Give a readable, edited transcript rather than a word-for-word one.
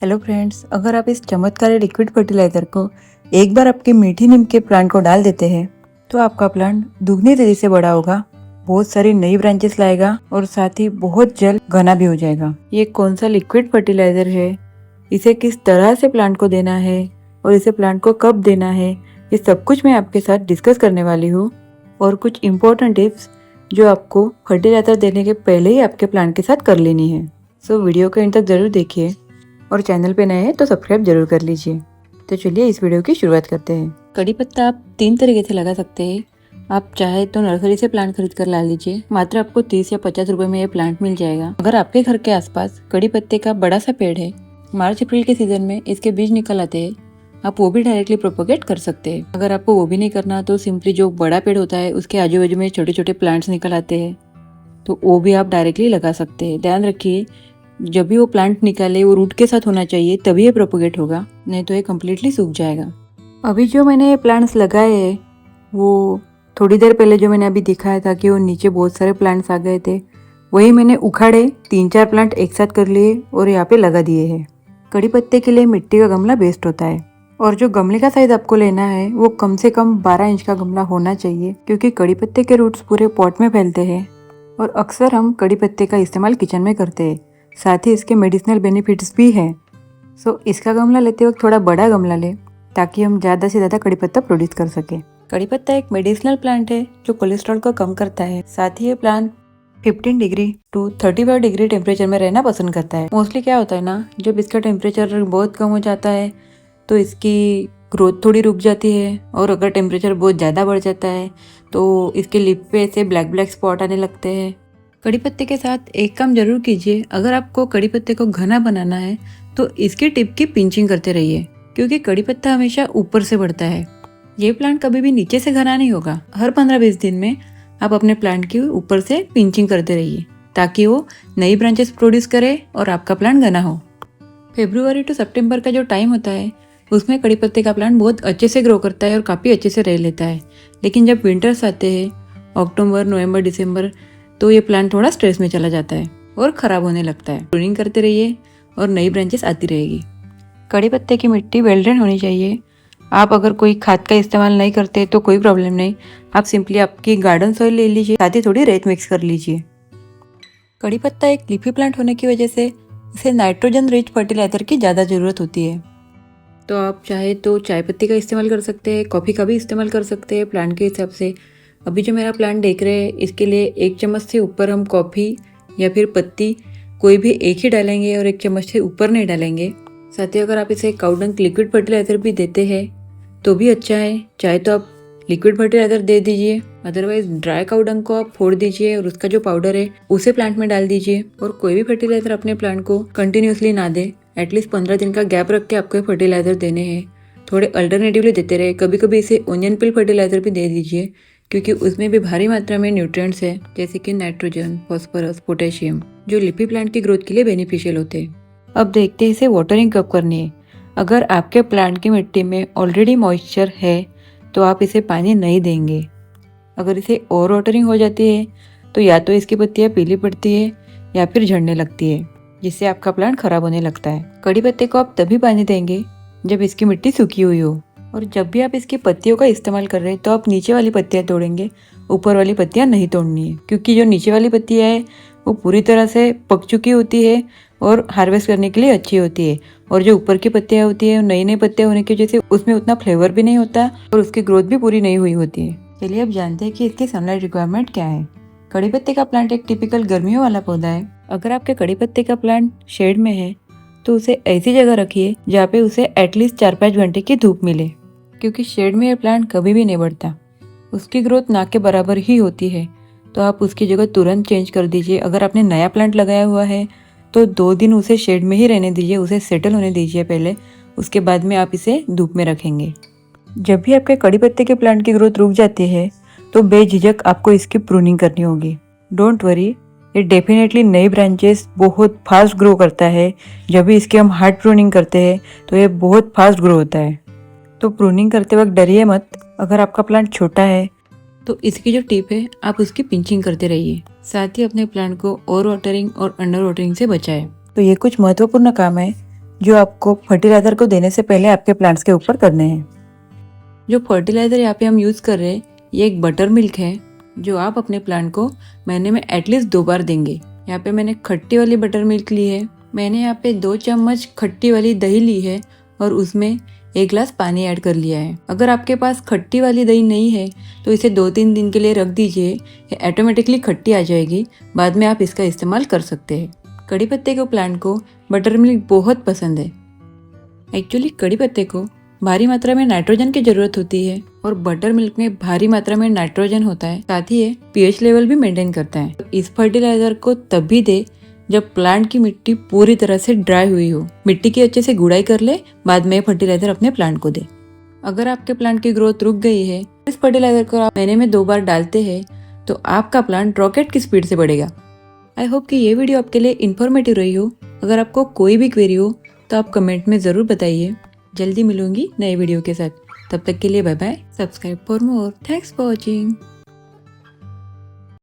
Hello friends, अगर आप इस चमत्कारी लिक्विड फर्टिलाइजर को एक बार आपके मीठी नीम के प्लांट को डाल देते हैं तो आपका प्लांट दुगनी तेजी से बड़ा होगा, बहुत सारी नई ब्रांचेस लाएगा और साथ ही बहुत जल्द घना भी हो जाएगा। ये कौन सा लिक्विड फर्टिलाइजर है, इसे किस तरह से प्लांट को देना है और इसे प्लांट को कब देना है, ये सब कुछ मैं आपके साथ डिस्कस करने वाली हूँ। और कुछ इम्पोर्टेंट टिप्स जो आपको फर्टिलाइजर देने के पहले ही आपके प्लांट के साथ कर लेनी है। सो वीडियो को इन तक जरूर देखिए और चैनल पे नए हैं तो सब्सक्राइब जरूर कर लीजिए। तो चलिए इस वीडियो की शुरुआत करते हैं। कड़ी पत्ता आप 3 तरीके से लगा सकते हैं। आप चाहे तो नर्सरी से प्लांट खरीद कर ला लीजिए, मात्र आपको 30 या 50 रुपए में ये प्लांट मिल जाएगा। अगर आपके घर के आसपास कड़ी पत्ते का बड़ा सा पेड़ है, मार्च अप्रैल के सीजन में इसके बीज निकल आते हैं, आप वो भी डायरेक्टली प्रोपोगेट कर सकते हैं। अगर आपको वो भी नहीं करना तो सिंपली जो बड़ा पेड़ होता है उसके आजू बाजू में छोटे छोटे प्लांट्स निकल आते हैं, तो वो भी आप डायरेक्टली लगा सकते हैं। ध्यान रखिए, जब भी वो प्लांट निकाले वो रूट के साथ होना चाहिए, तभी ये प्रोपोगेट होगा, नहीं तो ये कम्प्लीटली सूख जाएगा। अभी जो मैंने ये प्लांट्स लगाए हैं, वो थोड़ी देर पहले जो मैंने अभी दिखाया था कि वो नीचे बहुत सारे प्लांट्स आ गए थे, वही मैंने उखाड़े 3-4 प्लांट एक साथ कर लिए और यहाँ पे लगा दिए हैं। कड़ी पत्ते के लिए मिट्टी का गमला बेस्ट होता है, और जो गमले का साइज आपको लेना है वो कम से कम 12 इंच का गमला होना चाहिए, क्योंकि कड़ी पत्ते के रूट्स पूरे पॉट में फैलते हैं और अक्सर हम कड़ी पत्ते का इस्तेमाल किचन में करते हैं। साथ ही इसके मेडिसिनल बेनिफिट्स भी हैं। सो इसका गमला लेते वक्त थोड़ा बड़ा गमला लें ताकि हम ज़्यादा से ज़्यादा कड़ी पत्ता प्रोड्यूस कर सकें। कड़ी पत्ता एक मेडिसिनल प्लांट है जो कोलेस्ट्रॉल को कम करता है। साथ ही ये plant 15 degree to 35 degree temperature में रहना पसंद करता है। मोस्टली क्या होता है ना, जब इसका टेम्परेचर बहुत कम हो जाता है तो इसकी ग्रोथ थोड़ी रुक जाती है, और अगर टेम्परेचर बहुत ज़्यादा बढ़ जाता है तो इसके लिप पे ऐसे ब्लैक ब्लैक स्पॉट आने लगते हैं। कड़ी पत्ते के साथ एक काम जरूर कीजिए, अगर आपको कड़ी पत्ते को घना बनाना है तो इसकी टिप की पिंचिंग करते रहिए, क्योंकि कड़ी पत्ता हमेशा ऊपर से बढ़ता है। ये प्लांट कभी भी नीचे से घना नहीं होगा। हर 15-20 दिन में आप अपने प्लांट की ऊपर से पिंचिंग करते रहिए ताकि वो नई ब्रांचेस प्रोड्यूस करे और आपका प्लांट घना हो। फरवरी टू सितंबर का जो टाइम होता है उसमें कड़ी पत्ते का प्लांट बहुत अच्छे से ग्रो करता है और काफ़ी अच्छे से रह लेता है। लेकिन जब विंटर्स आते हैं, अक्टूबर, नवंबर, दिसंबर, तो ये प्लांट थोड़ा स्ट्रेस में चला जाता है और ख़राब होने लगता है। प्रूनिंग करते रहिए और नई ब्रांचेस आती रहेगी। कड़ी पत्ते की मिट्टी वेल ड्रेन होनी चाहिए। आप अगर कोई खाद का इस्तेमाल नहीं करते तो कोई प्रॉब्लम नहीं, आप सिंपली आपकी गार्डन सॉइल ले लीजिए, साथ ही थोड़ी रेत मिक्स कर लीजिए। कड़ी पत्ता एक लीफी प्लांट होने की वजह से इसे नाइट्रोजन रिच फर्टिलाइजर की ज़्यादा ज़रूरत होती है। तो आप चाहे तो चाय पत्ती का इस्तेमाल कर सकते हैं, कॉफ़ी का भी इस्तेमाल कर सकते हैं प्लांट के हिसाब से। अभी जो मेरा प्लांट देख रहे हैं, इसके लिए 1 चम्मच से ऊपर हम कॉफ़ी या फिर पत्ती कोई भी एक ही डालेंगे और 1 चम्मच से ऊपर नहीं डालेंगे। साथ ही अगर आप इसे काउडंग लिक्विड फर्टिलाइजर भी देते हैं तो भी अच्छा है। चाहे तो आप लिक्विड फर्टिलाइजर दे दीजिए, अदरवाइज ड्राई काउडंग को आप फोड़ दीजिए और उसका जो पाउडर है उसे प्लांट में डाल दीजिए। और कोई भी फर्टिलाइजर अपने प्लांट को कंटिन्यूसली ना दे, एटलीस्ट 15 दिन का गैप रख के आपको फर्टिलाइजर देने हैं। थोड़े अल्टरनेटिवली देते रहे। कभी कभी इसे ओनियन पिल फर्टिलाइजर भी दे दीजिए, क्योंकि उसमें भी भारी मात्रा में न्यूट्रिएंट्स है, जैसे कि नाइट्रोजन, फॉस्फोरस, पोटेशियम, जो लिपी प्लांट की ग्रोथ के लिए बेनिफिशियल होते हैं। अब देखते हैं इसे वाटरिंग कब करनी है। अगर आपके प्लांट की मिट्टी में ऑलरेडी मॉइस्चर है तो आप इसे पानी नहीं देंगे। अगर इसे ओवर वाटरिंग हो जाती है तो या तो इसकी पत्तियाँ पीली पड़ती है या फिर झड़ने लगती है, जिससे आपका प्लांट खराब होने लगता है। कड़ी पत्ते को आप तभी पानी देंगे जब इसकी मिट्टी सूखी हुई हो, और जब भी आप इसकी पत्तियों का इस्तेमाल कर रहे हैं तो आप नीचे वाली पत्तियां तोड़ेंगे, ऊपर वाली पत्तियां नहीं तोड़नी है, क्योंकि जो नीचे वाली पत्तियां है वो पूरी तरह से पक चुकी होती है और हार्वेस्ट करने के लिए अच्छी होती है, और जो ऊपर की पत्तियां होती है नई नई पत्तियां होने की वजह से उसमें उतना फ्लेवर भी नहीं होता और उसकी ग्रोथ भी पूरी नहीं हुई होती है। चलिए अब जानते हैं कि इसकी सनलाइट रिक्वायरमेंट क्या है। कड़ी पत्ते का प्लांट एक टिपिकल गर्मियों वाला पौधा है। अगर आपके कड़ी पत्ते का प्लांट शेड में है तो उसे ऐसी जगह रखिए जहाँ पे उसे एटलीस्ट 4-5 घंटे की धूप मिले, क्योंकि शेड में ये प्लांट कभी भी नहीं बढ़ता। उसकी ग्रोथ ना के बराबर ही होती है, तो आप उसकी जगह तुरंत चेंज कर दीजिए। अगर आपने नया प्लांट लगाया हुआ है तो 2 दिन उसे शेड में ही रहने दीजिए, उसे सेटल होने दीजिए पहले, उसके बाद में आप इसे धूप में रखेंगे। जब भी आपके कड़ी पत्ते के प्लांट की ग्रोथ रुक जाती है तो बेझिझक आपको इसकी प्रूनिंग करनी होगी। डोंट वरी, ये डेफिनेटली नई ब्रांचेस बहुत फास्ट ग्रो करता है। जब भी इसकी हम हार्ड प्रूनिंग करते हैं तो ये बहुत फास्ट ग्रो होता है। तो प्रूनिंग करते वक्त डरिए मत। अगर आपका प्लांट छोटा है तो इसकी जो टिप है आप उसकी पिंचिंग करते रहिए, साथ ही अपने प्लांट को ओवर वाटरिंग और अंडर वाटरिंग से बचाएं। तो ये कुछ महत्वपूर्ण काम है जो आपको फर्टिलाइजर को देने से पहले आपके प्लांट्स के ऊपर करने हैं। जो फर्टिलाइजर यहाँ पे हम यूज कर रहे हैं ये एक बटर मिल्क है जो आप अपने प्लांट को महीने में एटलीस्ट 2 बार देंगे। यहाँ पे मैंने खट्टी वाली बटर मिल्क ली है। मैंने यहाँ पे 2 चम्मच खट्टी वाली दही ली है और उसमें 1 गिलास पानी ऐड कर लिया है। अगर आपके पास खट्टी वाली दही नहीं है तो इसे 2-3 दिन के लिए रख दीजिए, ये ऑटोमेटिकली खट्टी आ जाएगी। बाद में आप इसका इस्तेमाल कर सकते हैं। कड़ी पत्ते के प्लांट को बटर मिल्क बहुत पसंद है। एक्चुअली कड़ी पत्ते को भारी मात्रा में नाइट्रोजन की जरूरत होती है और बटर मिल्क में भारी मात्रा में नाइट्रोजन होता है, साथ ही ये पीएच लेवल भी मेंटेन करता है। इस फर्टिलाइजर को तभी दे जब प्लांट की मिट्टी पूरी तरह से ड्राई हुई हो। मिट्टी की अच्छे से गुड़ाई कर ले, बाद में फर्टिलाइजर अपने प्लांट को दे। अगर आपके प्लांट की ग्रोथ रुक गई है, इस फर्टिलाइजर को आप महीने में 2 बार डालते हैं तो आपका प्लांट रॉकेट की स्पीड से बढ़ेगा। आई होप कि ये वीडियो आपके लिए इन्फॉर्मेटिव रही हो। अगर आपको कोई भी क्वेरी हो तो आप कमेंट में ज़रूर बताइए। जल्दी मिलूंगी नए वीडियो के साथ। तब तक के लिए bye bye. Subscribe for more. Thanks for watching.